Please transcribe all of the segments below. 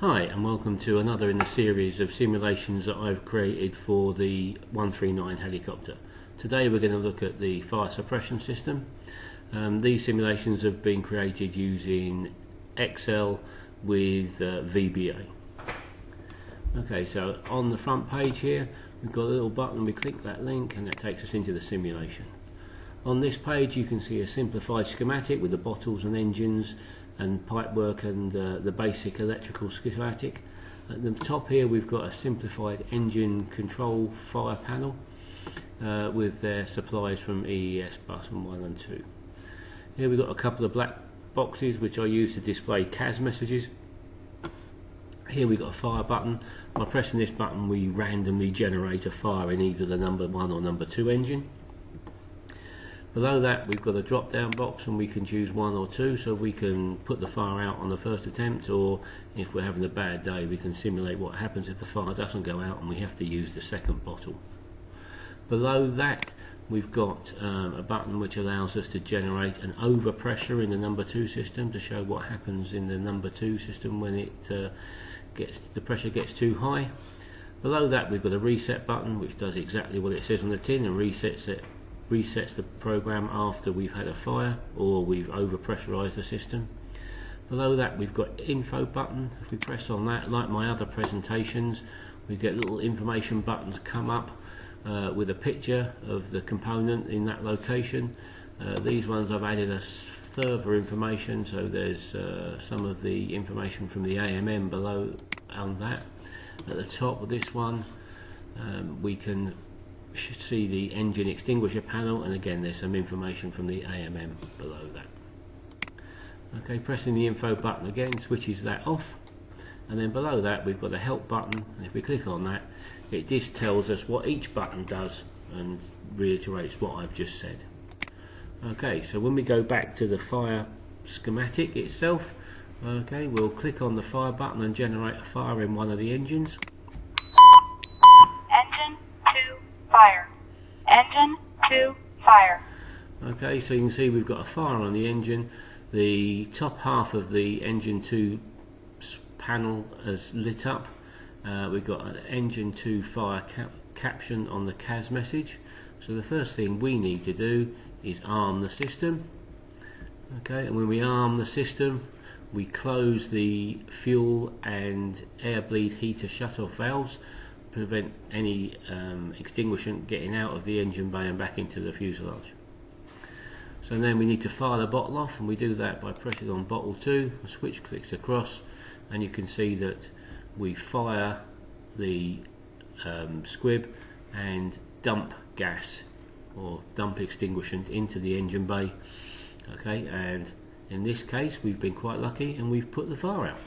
Hi, and welcome to another in the series of simulations that I've created for the 139 helicopter. Today we're going to look at the fire suppression system. These simulations have been created using Excel with VBA. Okay, so on the front page here we've got a little button, we click that link and that takes us into the simulation. On this page you can see a simplified schematic with the bottles and engines and pipework and the basic electrical schematic. At the top here we've got a simplified engine control fire panel with their supplies from EES button 1 and 2. Here we've got a couple of black boxes which I use to display CAS messages. Here we've got a fire button. By pressing this button we randomly generate a fire in either the number 1 or number 2 engine. Below that we've got a drop down box and we can choose 1 or 2, so we can put the fire out on the first attempt, or if we're having a bad day we can simulate what happens if the fire doesn't go out and we have to use the second bottle. Below that we've got a button which allows us to generate an overpressure in the number 2 system to show what happens in the number 2 system when the pressure gets too high. Below that we've got a reset button which does exactly what it says on the tin and resets the program after we've had a fire or we've overpressurized the system. Below that we've got info button. If we press on that, like my other presentations, we get little information buttons come up with a picture of the component in that location. These ones I've added us further information, so there's some of the information from the AMM below on that. At the top of this one we should see the engine extinguisher panel, and again there's some information from the AMM below that. Okay, pressing the info button again switches that off, and then below that we've got the help button, and if we click on that it just tells us what each button does and reiterates what I've just said. Okay, so when we go back to the fire schematic itself, okay, we'll click on the fire button and generate a fire in one of the engines. Fire. Engine 2, fire. Okay, so you can see we've got a fire on the engine. The top half of the engine 2 panel has lit up. We've got an engine 2 fire caption on the CAS message. So the first thing we need to do is arm the system. Okay, and when we arm the system we close the fuel and air bleed heater shut-off valves, prevent any extinguishment getting out of the engine bay and back into the fuselage. So then we need to fire the bottle off, and we do that by pressing on bottle 2, the switch clicks across and you can see that we fire the squib and dump gas or dump extinguishant into the engine bay. Okay, and in this case we've been quite lucky and we've put the fire out.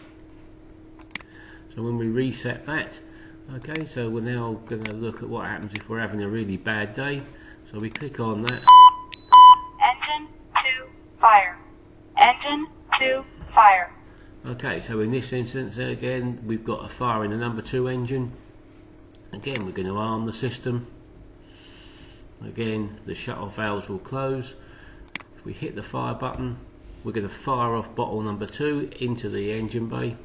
So when we reset that, okay, so we're now going to look at what happens if we're having a really bad day. So we click on that. Engine 2, fire. Engine 2, fire. Okay, so in this instance again we've got a fire in the number 2 engine. Again we're going to arm the system. Again the shut-off valves will close. If we hit the fire button we're going to fire off bottle number 2 into the engine bay.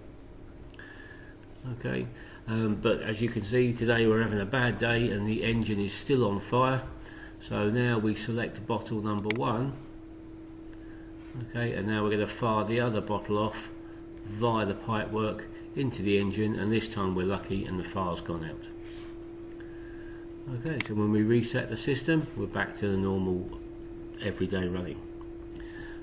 Okay. But as you can see today we're having a bad day and the engine is still on fire, so now we select bottle number 1, okay, and now we're going to fire the other bottle off via the pipework into the engine, and this time we're lucky and the fire's gone out. Okay, so when we reset the system we're back to the normal everyday running.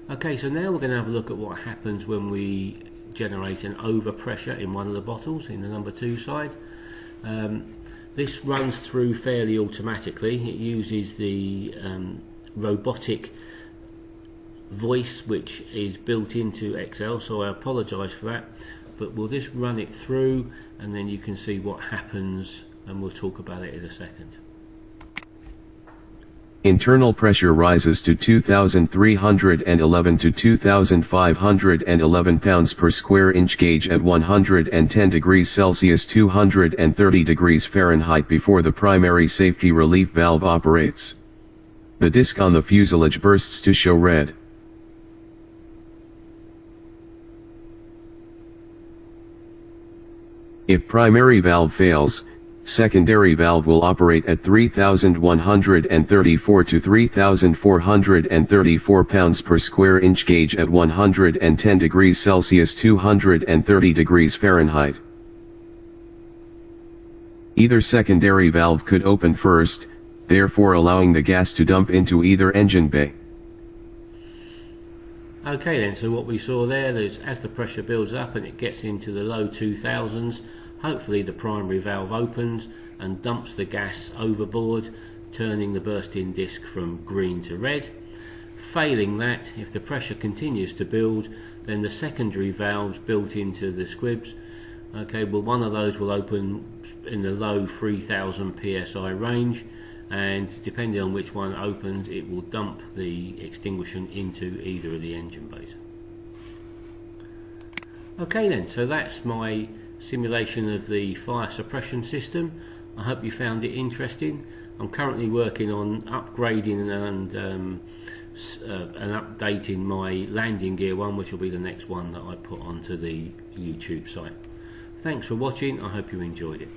Okay, so now we're going to have a look at what happens when we generate an overpressure in one of the bottles in the number 2 side. This runs through fairly automatically. It uses the robotic voice which is built into Excel, so I apologise for that, but we'll just run it through and then you can see what happens and we'll talk about it in a second. Internal pressure rises to 2,311 to 2,511 pounds per square inch gauge at 110 degrees Celsius 230 degrees Fahrenheit before the primary safety relief valve operates. The disc on the fuselage bursts to show red. If primary valve fails, secondary valve will operate at 3,134 to 3,434 pounds per square inch gauge at 110 degrees Celsius 230 degrees Fahrenheit. Either secondary valve could open first, therefore allowing the gas to dump into either engine bay. Okay then, so what we saw there is as the pressure builds up and it gets into the low 2000s, hopefully the primary valve opens and dumps the gas overboard, turning the bursting disc from green to red. Failing that, if the pressure continues to build, then the secondary valves built into the squibs, okay, well, one of those will open in the low 3000 psi range, and depending on which one opens, it will dump the extinguishant into either of the engine bays. Okay then, so that's my simulation of the fire suppression system. I hope you found it interesting. I'm currently working on upgrading and updating my landing gear one, which will be the next one that I put onto the YouTube site. Thanks for watching. I hope you enjoyed it.